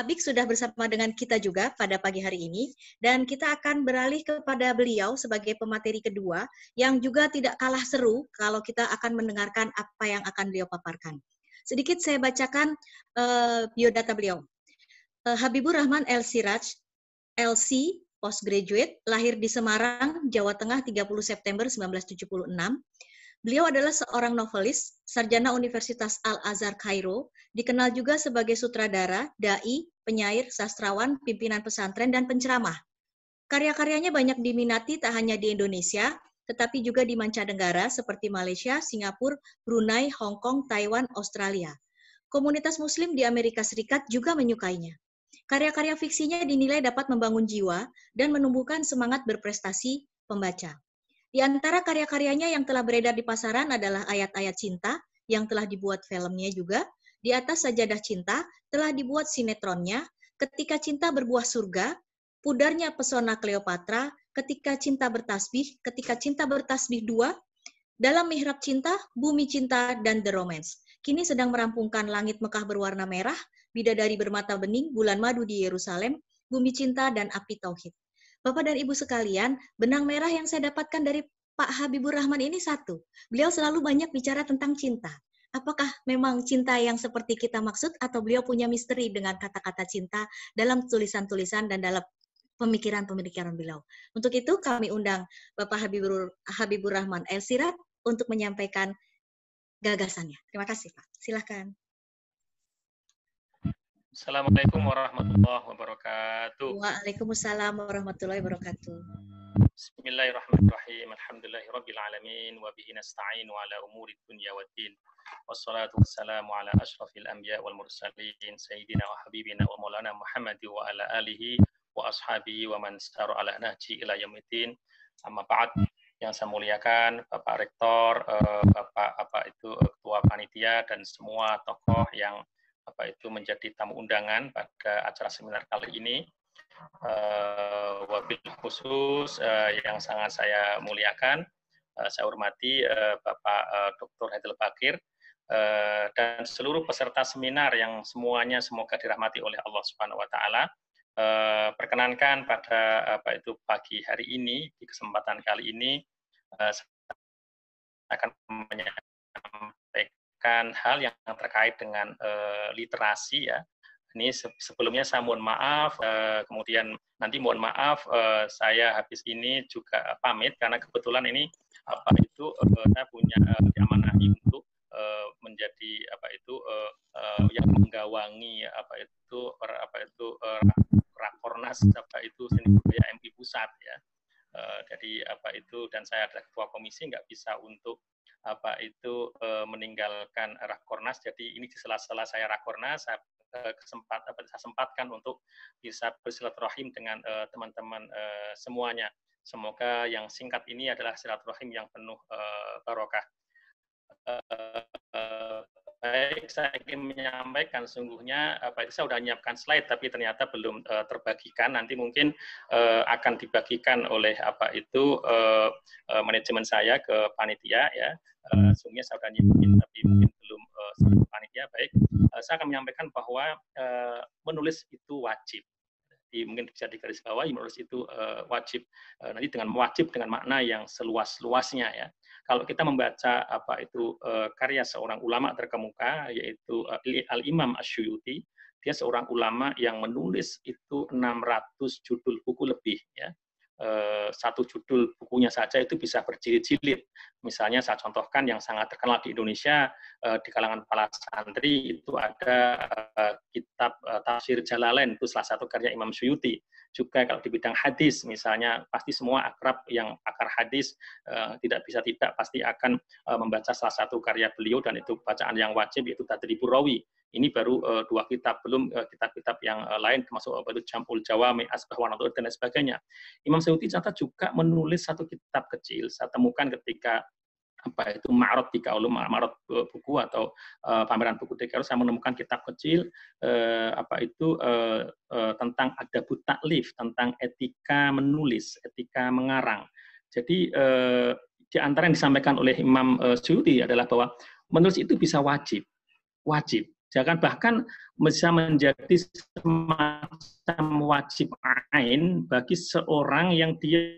Abik sudah bersama dengan kita juga pada pagi hari ini, dan kita akan beralih kepada beliau sebagai pemateri kedua, yang juga tidak kalah seru kalau kita akan mendengarkan apa yang akan beliau paparkan. Sedikit saya bacakan biodata beliau. Habibur Rahman El Siraj, LC, postgraduate, lahir di Semarang, Jawa Tengah 30 September 1976. Beliau adalah seorang novelis, sarjana Universitas Al-Azhar Kairo, dikenal juga sebagai sutradara, dai, penyair, sastrawan, pimpinan pesantren, dan penceramah. Karya-karyanya banyak diminati tak hanya di Indonesia, tetapi juga di mancanegara seperti Malaysia, Singapura, Brunei, Hong Kong, Taiwan, Australia. Komunitas Muslim di Amerika Serikat juga menyukainya. Karya-karya fiksinya dinilai dapat membangun jiwa dan menumbuhkan semangat berprestasi pembaca. Di antara karya-karyanya yang telah beredar di pasaran adalah Ayat-Ayat Cinta, yang telah dibuat filmnya juga. Di Atas Sajadah Cinta telah dibuat sinetronnya, Ketika Cinta Berbuah Surga, Pudarnya Pesona Cleopatra, Ketika Cinta Bertasbih, Ketika Cinta Bertasbih 2, Dalam Mihrab Cinta, Bumi Cinta, dan The Romance. Kini sedang merampungkan Langit Mekah Berwarna Merah, Bidadari Bermata Bening, Bulan Madu di Yerusalem, Bumi Cinta, dan Api Tauhid. Bapak dan Ibu sekalian, benang merah yang saya dapatkan dari Pak Habibur Rahman ini satu. Beliau selalu banyak bicara tentang cinta. Apakah memang cinta yang seperti kita maksud atau beliau punya misteri dengan kata-kata cinta dalam tulisan-tulisan dan dalam pemikiran-pemikiran beliau. Untuk itu kami undang Bapak Habibur Rahman El Siraj untuk menyampaikan gagasannya. Terima kasih, Pak. Silakan. Assalamualaikum warahmatullahi wabarakatuh. Waalaikumsalam warahmatullahi wabarakatuh. Bismillahirrahmanirrahim. Alhamdulillahirabbil alamin wa bihi nasta'inu ala umuri dunya waddin. Wassalatu wassalamu ala asyrafil anbiya wal mursalin sayyidina wa habibina wa maulana Muhammad wa ala alihi wa ashabihi wa man sara ala nahji ila yaumiddin. Amma ba'd. Yang saya muliakan Bapak Rektor, Bapak Ketua Panitia dan semua tokoh yang menjadi tamu undangan pada acara seminar kali ini. Wabil khusus yang sangat saya muliakan, saya hormati Bapak Dr. Haidil Bakir dan seluruh peserta seminar yang semuanya semoga dirahmati oleh Allah Subhanahu wa taala. Perkenankan pada pagi hari ini, di kesempatan kali ini saya akan menyampaikan hal yang terkait dengan literasi ya. Ini sebelumnya saya mohon maaf, kemudian nanti mohon maaf saya habis ini juga pamit karena kebetulan ini saya punya diamanahi untuk menjadi yang menggawangi Rakornas Seni Budaya MI Pusat ya. Jadi dan saya adalah ketua komisi, nggak bisa untuk meninggalkan Rakornas. Jadi ini di sela-sela saya Rakornas, saya sempatkan untuk bisa bersilaturahim dengan teman-teman semuanya. Semoga yang singkat ini adalah silaturahim yang penuh barokah. Baik, saya ingin menyampaikan sungguhnya saya sudah menyiapkan slide tapi ternyata belum terbagikan. Nanti mungkin akan dibagikan oleh manajemen saya ke panitia ya. Sungguhnya saya sudah nyiapin tapi mungkin belum ke panitia. Baik, saya akan menyampaikan bahwa menulis itu wajib. Mungkin bisa digarisbawahi, menulis itu wajib. Nanti dengan wajib dengan makna yang seluas-luasnya ya. Kalau kita membaca karya seorang ulama terkemuka yaitu Al-Imam Asy-Syuyuti, dia seorang ulama yang menulis itu 600 judul buku lebih ya. Satu judul bukunya saja itu bisa berjilid-jilid. Misalnya saya contohkan yang sangat terkenal di Indonesia di kalangan para santri itu ada kitab Tafsir Jalalain, itu salah satu karya Imam Suyuti. Juga kalau di bidang hadis misalnya pasti semua akrab yang pakar hadis tidak bisa tidak pasti akan membaca salah satu karya beliau dan itu bacaan yang wajib yaitu Tadribur Rawi. Ini baru 2 kitab, belum kitab-kitab yang lain termasuk Jam'ul Jawami, Asbah wa Nadhair dan sebagainya. Imam Suyuti ternyata juga menulis satu kitab kecil. Saya temukan ketika Ma'rad di Kaulu, Ma'rad buku atau pameran buku di Kaulu, saya menemukan kitab kecil tentang adabut taklif, tentang etika menulis, etika mengarang. Jadi di antara yang disampaikan oleh Imam Suyuti adalah bahwa menulis itu bisa wajib. Jangan bahkan bisa menjadi semacam wajib ain bagi seorang yang dia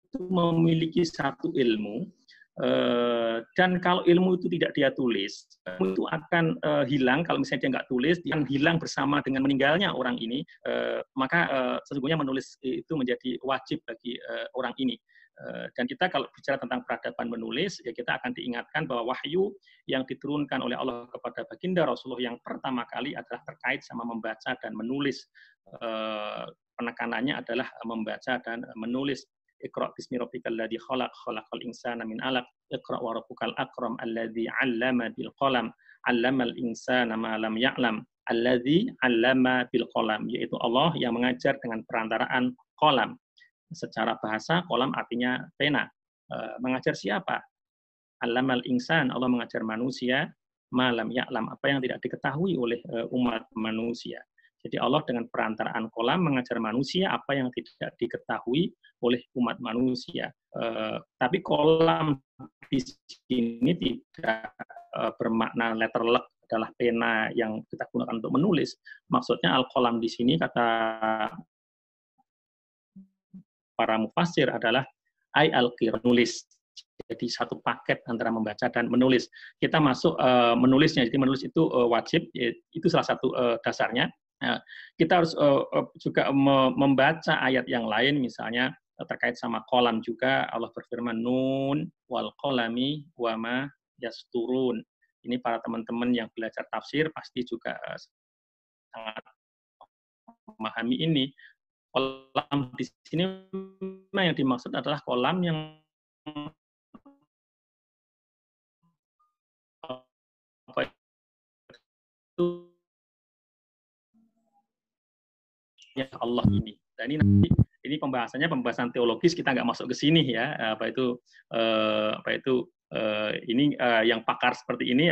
itu memiliki satu ilmu, dan kalau ilmu itu tidak dia tulis, ilmu itu akan hilang. Kalau misalnya dia nggak tulis, dia akan hilang bersama dengan meninggalnya orang ini. Maka sesungguhnya menulis itu menjadi wajib bagi orang ini. Dan kita kalau bicara tentang peradaban menulis, ya kita akan diingatkan bahwa wahyu yang diturunkan oleh Allah kepada baginda Rasulullah yang pertama kali adalah terkait sama membaca dan menulis. Penekanannya adalah membaca dan menulis. Iqra bismi rabbikal ladzi khalaq, khalaqal insana min 'alaq, iqra wa rabbukal akram alladzi 'allama bil qalam, 'allamal insana ma lam ya'lam, alladzi 'allama bil qalam, yaitu Allah yang mengajar dengan perantaraan qalam. Secara bahasa, qalam artinya pena. Mengajar siapa? 'Allamal insan, Allah mengajar manusia, ma lam ya'lam, apa yang tidak diketahui oleh umat manusia. Jadi Allah dengan perantaraan qalam mengajar manusia apa yang tidak diketahui oleh umat manusia. Tapi qalam di sini tidak bermakna letterlek adalah pena yang kita gunakan untuk menulis. Maksudnya al-qalam di sini kata para mufassir adalah ay al-qira, menulis. Jadi satu paket antara membaca dan menulis. Kita masuk menulisnya. Jadi menulis itu wajib, itu salah satu dasarnya. Kita harus juga membaca ayat yang lain, misalnya terkait sama qalam juga Allah berfirman nun wal qalami wa ma yasturun. Ini para teman-teman yang belajar tafsir pasti juga sangat memahami ini. Qalam di sini yang dimaksud adalah qalam yang apa itu ya Allah ini. Dan ini nanti ini pembahasan teologis, kita nggak masuk ke sini ya. Ini yang pakar seperti ini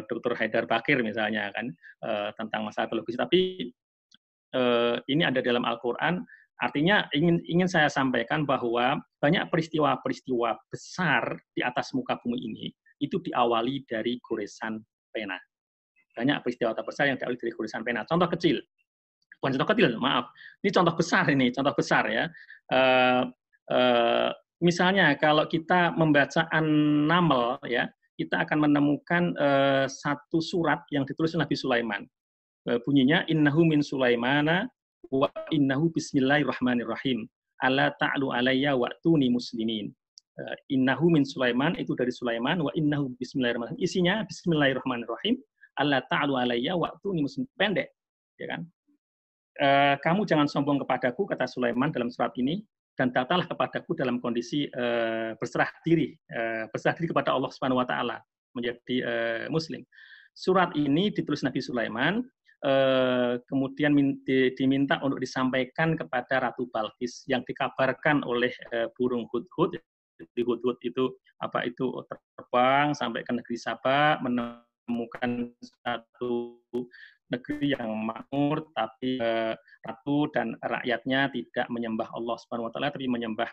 Dr. Haidar Bakir misalnya kan tentang masalah teologis. Tapi ini ada dalam Al-Qur'an. Artinya ingin saya sampaikan bahwa banyak peristiwa-peristiwa besar di atas muka bumi ini itu diawali dari goresan pena. Banyak peristiwa besar yang diawali dari goresan pena. Contoh kecil, bukan contoh kecil, maaf. Ini contoh besar ya. Misalnya kalau kita membaca An-Naml ya, kita akan menemukan satu surat yang ditulis Nabi Sulaiman. Bunyinya innahu min Sulaimana wa innahu bismillahirrahmanirrahim. Alla ta'lu alayya wa'tuni muslimin. Innahu min Sulaiman, itu dari Sulaiman, wa innahu bismillahirrahmanirrahim. Isinya bismillahirrahmanirrahim. Alla ta'lu alayya wa'tuni muslimin. Pendek, ya kan? Kamu jangan sombong kepadaku, kata Sulaiman dalam surat ini, dan datanglah kepadaku dalam kondisi berserah diri kepada Allah Subhanahu wa taala, menjadi muslim. Surat ini ditulis Nabi Sulaiman, kemudian diminta untuk disampaikan kepada Ratu Balqis yang dikabarkan oleh burung hudhud. Di hudhud itu terbang sampai ke negeri Saba, menemukan satu negeri yang makmur, tapi ratu dan rakyatnya tidak menyembah Allah Subhanahu wa taala, tapi menyembah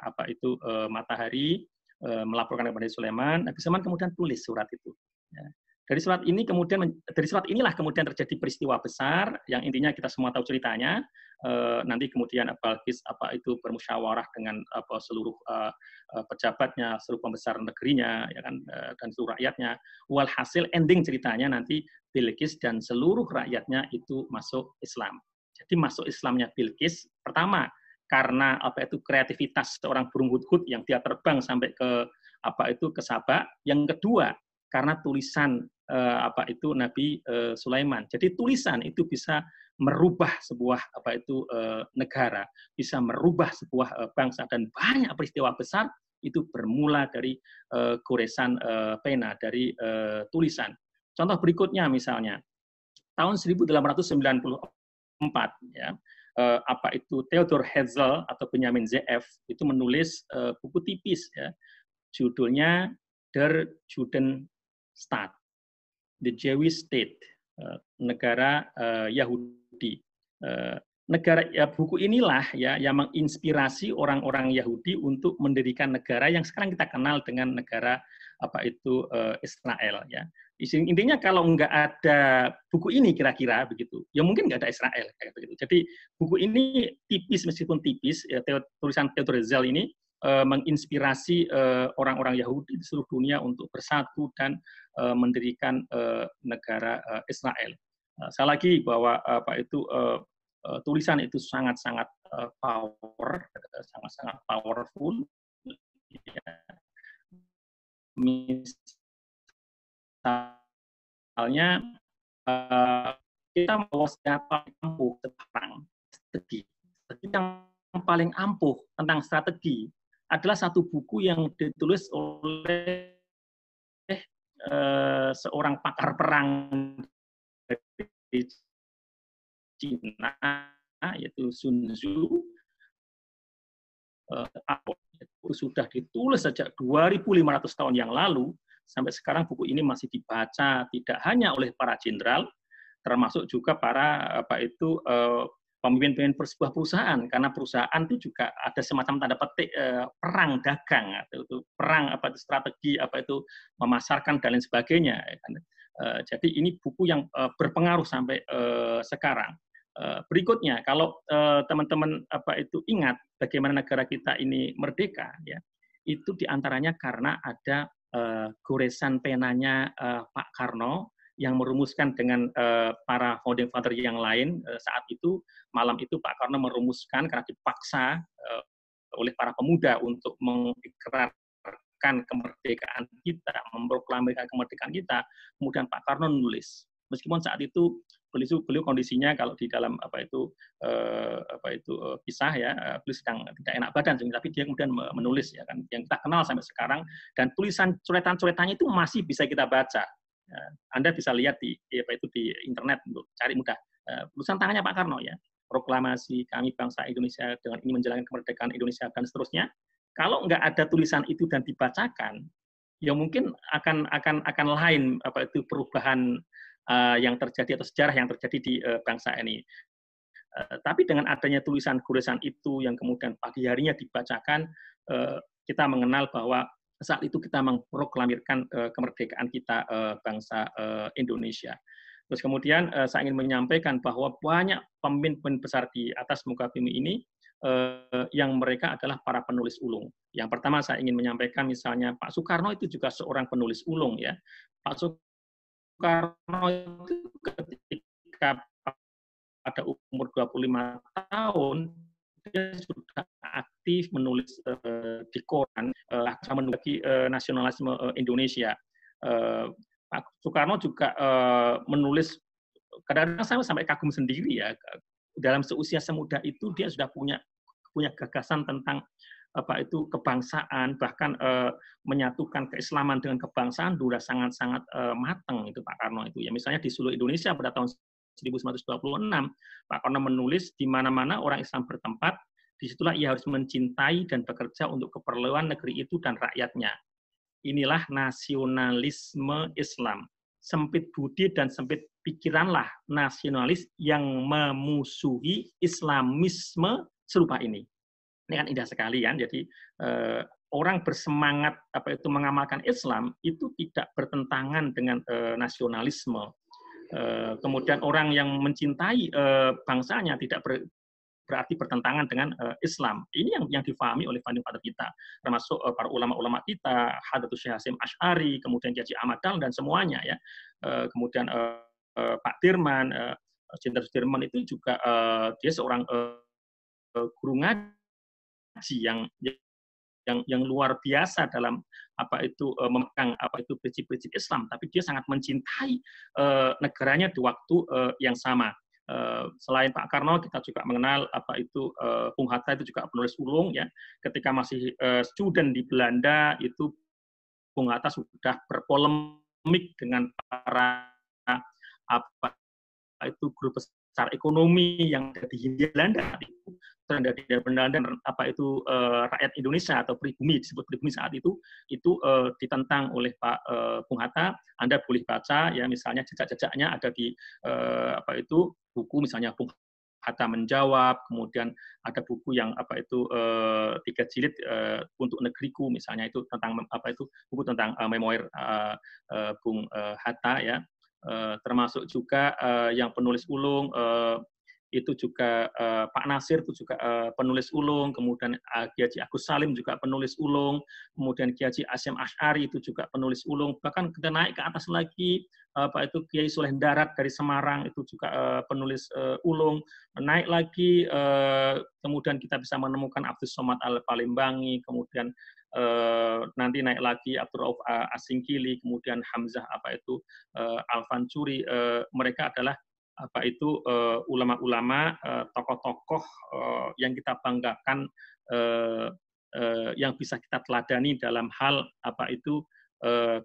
matahari, melaporkan kepada Sulaiman. Nabi Sulaiman kemudian tulis surat itu. Ya. Dari surat inilah kemudian terjadi peristiwa besar yang intinya kita semua tahu ceritanya. Nanti kemudian Balqis bermusyawarah dengan seluruh pejabatnya, seluruh pembesar negerinya, ya kan, dan seluruh rakyatnya. Walhasil ending ceritanya nanti Bilqis dan seluruh rakyatnya itu masuk Islam. Jadi masuk Islamnya Bilqis pertama karena kreativitas seorang burung hudhud yang dia terbang sampai ke ke Saba. Yang kedua karena tulisan Nabi Sulaiman. Jadi tulisan itu bisa merubah sebuah negara, bisa merubah sebuah bangsa, dan banyak peristiwa besar itu bermula dari goresan pena, dari tulisan. Contoh berikutnya misalnya tahun 1894 ya, Theodor Herzl atau Benjamin Zeev itu menulis buku tipis ya, judulnya Der Judenstaat, The Jewish State, negara Yahudi. Buku inilah ya yang menginspirasi orang-orang Yahudi untuk mendirikan negara yang sekarang kita kenal dengan negara Israel ya. Intinya kalau nggak ada buku ini kira-kira begitu, ya mungkin nggak ada Israel kayak begitu. Jadi buku ini tipis meskipun tipis, ya, tulisan Theodor Herzl ini menginspirasi orang-orang Yahudi di seluruh dunia untuk bersatu dan mendirikan negara Israel. Sekali lagi bahwa tulisan itu sangat-sangat sangat-sangat powerful. Ya. Misalnya kita mau siapa ampuh tentang strategi yang paling ampuh tentang strategi adalah satu buku yang ditulis oleh seorang pakar perang dari Cina, yaitu Sun Tzu. Itu sudah ditulis sejak 2.500 tahun yang lalu, sampai sekarang buku ini masih dibaca tidak hanya oleh para jenderal, termasuk juga para pemimpin-pemimpin sebuah perusahaan, karena perusahaan itu juga ada semacam tanda petik perang dagang, atau perang strategi memasarkan dan lain sebagainya. Jadi ini buku yang berpengaruh sampai sekarang. Berikutnya, kalau teman-teman ingat bagaimana negara kita ini merdeka, ya, itu diantaranya karena ada goresan penanya Pak Karno yang merumuskan dengan para founding father yang lain saat itu. Malam itu Pak Karno merumuskan karena dipaksa oleh para pemuda untuk mengikrarkan kemerdekaan kita, memproklamirkan kemerdekaan kita. Kemudian Pak Karno menulis. Meskipun saat itu beliau kondisinya kalau di dalam kisah ya, beliau sedang tidak enak badan, tapi dia kemudian menulis ya kan, yang kita kenal sampai sekarang, dan tulisan coretan-coretannya itu masih bisa kita baca. Anda bisa lihat di internet untuk cari mudah. Tulisan tangannya Pak Karno ya, proklamasi kami bangsa Indonesia dengan ini menjalankan kemerdekaan Indonesia dan seterusnya. Kalau nggak ada tulisan itu dan dibacakan, ya mungkin akan lain perubahan yang terjadi atau sejarah yang terjadi di bangsa ini. Tapi dengan adanya tulisan goresan itu yang kemudian pagi harinya dibacakan, kita mengenal bahwa saat itu kita memproklamirkan kemerdekaan kita bangsa Indonesia. Terus kemudian saya ingin menyampaikan bahwa banyak pemimpin besar di atas muka bumi ini yang mereka adalah para penulis ulung. Yang pertama saya ingin menyampaikan misalnya Pak Soekarno itu juga seorang penulis ulung ya. Pak Soekarno itu ketika pada umur 25 tahun dia sudah aktif menulis di koran menunggangi nasionalisme Indonesia. Pak Soekarno juga menulis, kadang-kadang saya sampai kagum sendiri ya, dalam seusia semuda itu dia sudah punya gagasan tentang kebangsaan, bahkan menyatukan keislaman dengan kebangsaan sudah sangat-sangat matang itu Pak Karno itu ya. Misalnya di seluruh Indonesia pada tahun 1926 Pak Karno menulis di mana-mana orang Islam bertempat, disitulah ia harus mencintai dan bekerja untuk keperluan negeri itu dan rakyatnya. Inilah nasionalisme Islam. Sempit budi dan sempit pikiranlah nasionalis yang memusuhi Islamisme serupa ini. Ini kan indah sekali kan. Jadi orang bersemangat mengamalkan Islam itu tidak bertentangan dengan nasionalisme. Kemudian orang yang mencintai bangsanya tidak berarti bertentangan dengan Islam. Ini yang difahami oleh founding father kita, termasuk para ulama-ulama kita, Hadratus Syekh Hasyim Asy'ari, kemudian Kiai Ahmad Dahlan dan semuanya ya. Kemudian Pak Dirman, Jenderal Sudirman itu juga dia seorang guru ngaji yang luar biasa dalam memegang prinsip-prinsip Islam, tapi dia sangat mencintai negaranya di waktu yang sama. Selain Pak Karno, kita juga mengenal Bung Hatta itu juga penulis ulung ya. Ketika masih student di Belanda itu Bung Hatta sudah berpolemik dengan para guru besar ekonomi yang ada di Belanda dan dari Belanda rakyat Indonesia atau pribumi, disebut pribumi saat itu ditentang oleh Pak Bung Hatta. Anda boleh baca ya, misalnya jejak-jejaknya ada di buku misalnya Bung Hatta Menjawab, kemudian ada buku yang 3 jilid untuk negeriku misalnya, itu tentang buku tentang memoir Bung Hatta ya. Termasuk juga yang penulis ulung itu juga Pak Nasir itu juga penulis ulung, kemudian Kiai Haji Agus Salim juga penulis ulung, kemudian Kiai Haji Asy'am Asy'ari itu juga penulis ulung, bahkan kita naik ke atas lagi Kiai Soleh Darat dari Semarang itu juga penulis ulung, naik lagi kemudian kita bisa menemukan Abdus Somad Al-Palembangi, kemudian nanti naik lagi Abdul Rauf Asingkili, kemudian Hamzah Al-Fansuri, mereka adalah ulama-ulama, tokoh-tokoh yang kita banggakan, yang bisa kita teladani dalam hal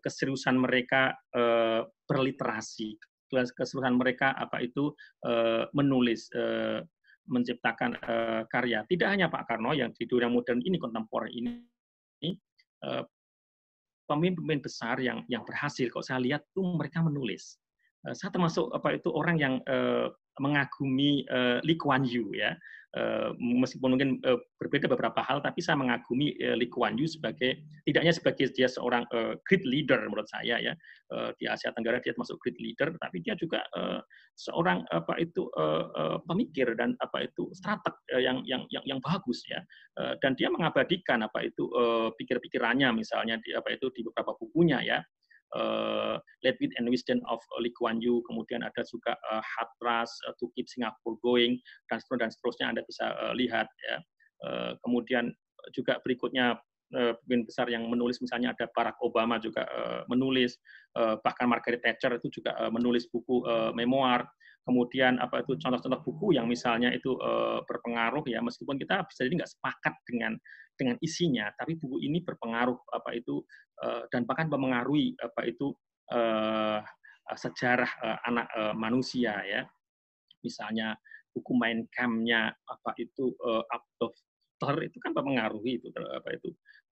keseriusan mereka berliterasi, keseriusan mereka menulis, menciptakan karya. Tidak hanya Pak Karno yang di dunia modern ini, kontemporer ini, pemimpin besar yang berhasil, kok saya lihat tuh mereka menulis. Saya termasuk orang yang mengagumi Lee Kuan Yew ya, meskipun mungkin berbeda beberapa hal, tapi saya mengagumi Lee Kuan Yew tidaknya sebagai dia seorang great leader menurut saya ya, di Asia Tenggara dia termasuk great leader, tapi dia juga seorang pemikir dan strateg yang bagus ya, dan dia mengabadikan pikir-pikirannya misalnya di beberapa bukunya ya. Let Wit and Wisdom of Lee Kuan Yew, kemudian ada juga Hatras, To Keep Singapore Going, dan seterusnya Anda bisa lihat ya. Kemudian juga berikutnya pemimpin besar yang menulis, misalnya ada Barack Obama juga menulis, bahkan Margaret Thatcher itu juga menulis buku memoir. Kemudian contoh-contoh buku yang misalnya itu berpengaruh ya, meskipun kita bisa jadi nggak sepakat dengan isinya, tapi buku ini berpengaruh dan bahkan memengaruhi sejarah anak manusia ya. Misalnya buku Mein Kampf-nya Adolf Hitler itu kan mempengaruhi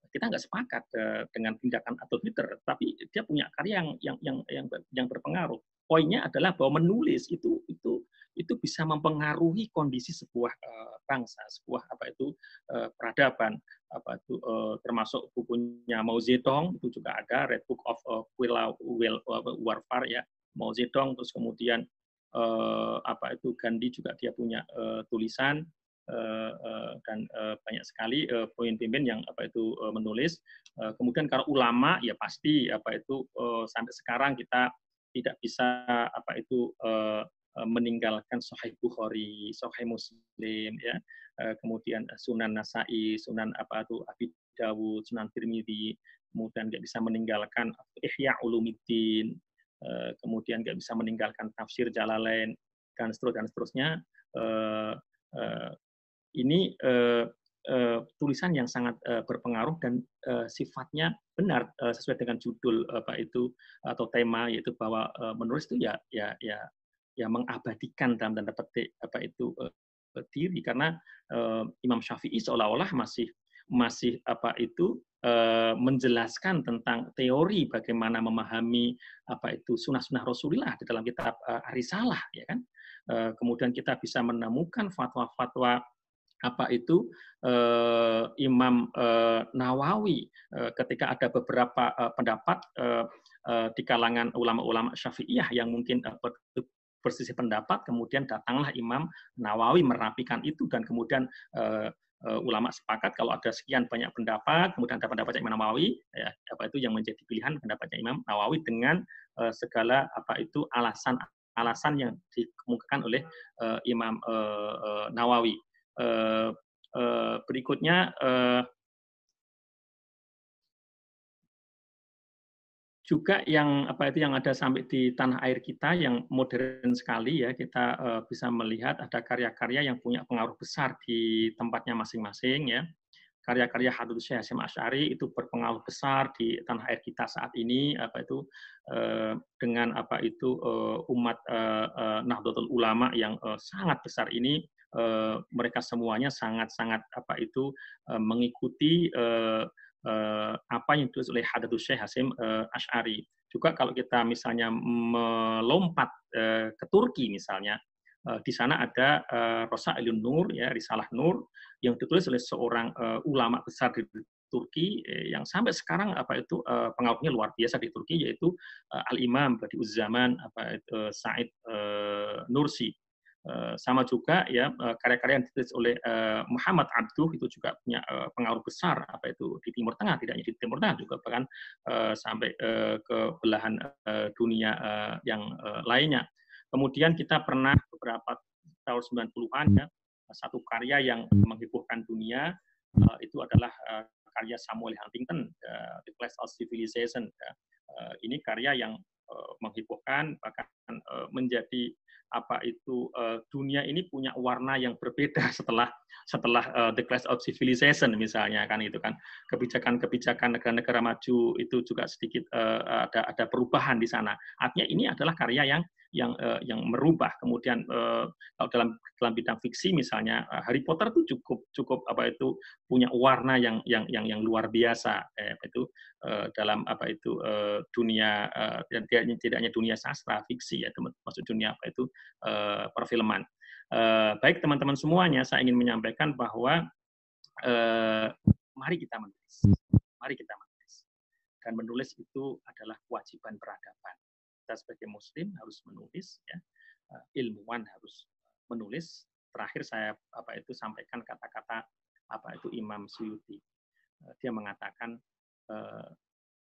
kita nggak sepakat dengan tindakan Adolf Hitler, tapi dia punya karya yang berpengaruh. Poinnya adalah bahwa menulis itu bisa mempengaruhi kondisi sebuah bangsa, sebuah peradaban. Termasuk bukunya Mao Zedong itu juga ada, Red Book of Guerrilla Warfare ya, Mao Zedong. Terus kemudian Gandhi juga dia punya tulisan, dan banyak sekali pemimpin yang menulis. Kemudian kalau ulama ya pasti sampai sekarang kita tidak bisa meninggalkan Sahih Bukhari, Sahih Muslim ya, kemudian Sunan Nasai, Sunan Abi Dawud, Sunan Tirmidzi, kemudian nggak bisa meninggalkan Ihya Ulumuddin, kemudian nggak bisa meninggalkan tafsir Jalalain, dan seterusnya. Ini tulisan yang sangat berpengaruh dan sifatnya benar sesuai dengan judul atau tema, yaitu bahwa menulis itu ya mengabadikan dalam tanda petik diri, karena Imam Syafi'i seolah-olah masih menjelaskan tentang teori bagaimana memahami sunnah-sunnah Rasulullah di dalam kitab Ar-Risalah ya kan. Kemudian kita bisa menemukan fatwa-fatwa Imam Nawawi ketika ada beberapa pendapat di kalangan ulama-ulama Syafi'iyah yang mungkin bersisi pendapat, kemudian datanglah Imam Nawawi merapikan itu, dan kemudian ulama sepakat kalau ada sekian banyak pendapat, kemudian ada pendapatnya Imam Nawawi, ya, yang menjadi pilihan pendapatnya Imam Nawawi dengan segala alasan yang dikemukakan oleh Imam Nawawi. Berikutnya juga yang ada sampai di tanah air kita yang modern sekali ya, kita bisa melihat ada karya-karya yang punya pengaruh besar di tempatnya masing-masing ya. Karya-karya Habib Syekh Hasyim Asy'ari itu berpengaruh besar di tanah air kita saat ini, dengan umat Nahdlatul Ulama yang sangat besar ini. Mereka semuanya sangat-sangat mengikuti apa yang ditulis oleh Hadratus Syekh Hasyim Asy'ari. Juga kalau kita misalnya melompat ke Turki misalnya, Di sana ada Rasailun Nur, ya, Risalah Nur, yang ditulis oleh seorang ulama besar di Turki yang sampai sekarang pengaruhnya luar biasa di Turki, yaitu Al-Imam Badi'uzzaman Said Nursi. Sama juga ya karya-karya yang ditulis oleh Muhammad Abduh itu juga punya pengaruh besar di Timur Tengah, tidak hanya di Timur Tengah juga bahkan sampai ke belahan dunia yang lainnya. Kemudian kita pernah beberapa tahun 90-an ya, satu karya yang menghebohkan dunia itu adalah karya Samuel Huntington, The Clash of Civilization. Ini karya yang menghebohkan, bahkan menjadi dunia ini punya warna yang berbeda setelah The Clash of Civilization misalnya, kan itu kan kebijakan negara-negara maju itu juga sedikit ada perubahan di sana. Artinya ini adalah karya yang merubah. Kemudian kalau dalam bidang fiksi misalnya Harry Potter itu cukup punya warna yang luar biasa dalam dunia, dan tidak hanya dunia sastra fiksi ya, maksud dunia perfilman. Baik teman-teman semuanya, saya ingin menyampaikan bahwa mari kita menulis, dan menulis itu adalah kewajiban peradaban. Kita sebagai Muslim harus menulis, ya. Ilmuwan harus menulis. Terakhir saya sampaikan kata-kata Imam Suyuti. Dia mengatakan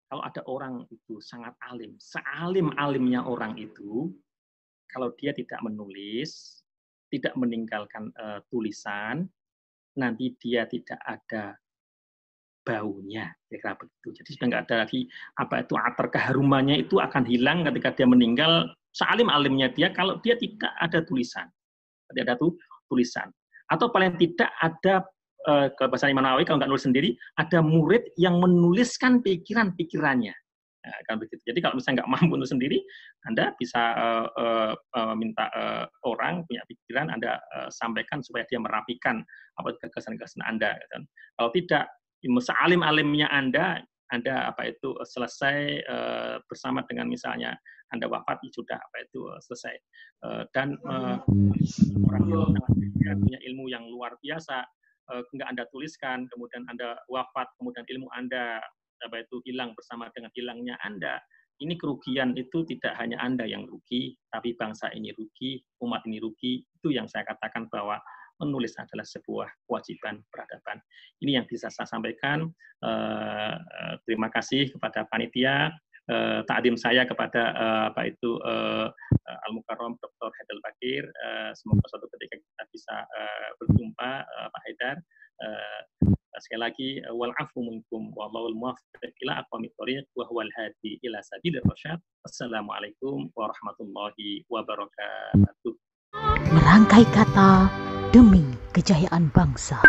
kalau ada orang itu sangat alim, sealim-alimnya orang itu, kalau dia tidak menulis, tidak meninggalkan tulisan, nanti dia tidak ada baunya, kira-kira begitu. Jadi sudah nggak ada lagi atar keharumannya, itu akan hilang ketika dia meninggal. Sealim-alimnya dia, kalau dia tidak ada tulisan, atau paling tidak ada kalau bahasa Imam Nawawi, kalau nggak nulis sendiri, ada murid yang menuliskan pikiran-pikirannya. Nah, kan begitu. Jadi kalau misalnya nggak mampu nulis sendiri, Anda bisa minta orang punya pikiran, Anda sampaikan supaya dia merapikan gagasan-gagasan Anda. Gitu. Kalau tidak, sealim-alimnya Anda selesai bersama dengan misalnya Anda wafat, sudah selesai. Dan orang yang punya ilmu yang luar biasa, nggak Anda tuliskan, kemudian Anda wafat, kemudian ilmu Anda hilang bersama dengan hilangnya Anda. Ini kerugian itu tidak hanya Anda yang rugi, tapi bangsa ini rugi, umat ini rugi. Itu yang saya katakan bahwa menulis adalah sebuah kewajiban peradaban. Ini yang bisa saya sampaikan. Terima kasih kepada panitia. Takdim saya kepada Al-Mukarram Dr. Haidar Bakir. Semoga suatu ketika kita bisa berjumpa, Pak Haidar. Sekali lagi, wal afu minkum wallahul muwaffiq ila aqwamit thoriq wa huwal hadi ila sabilir rasyad. Wassalamualaikum warahmatullahi wabarakatuh. Merangkai kata demi kejayaan bangsa.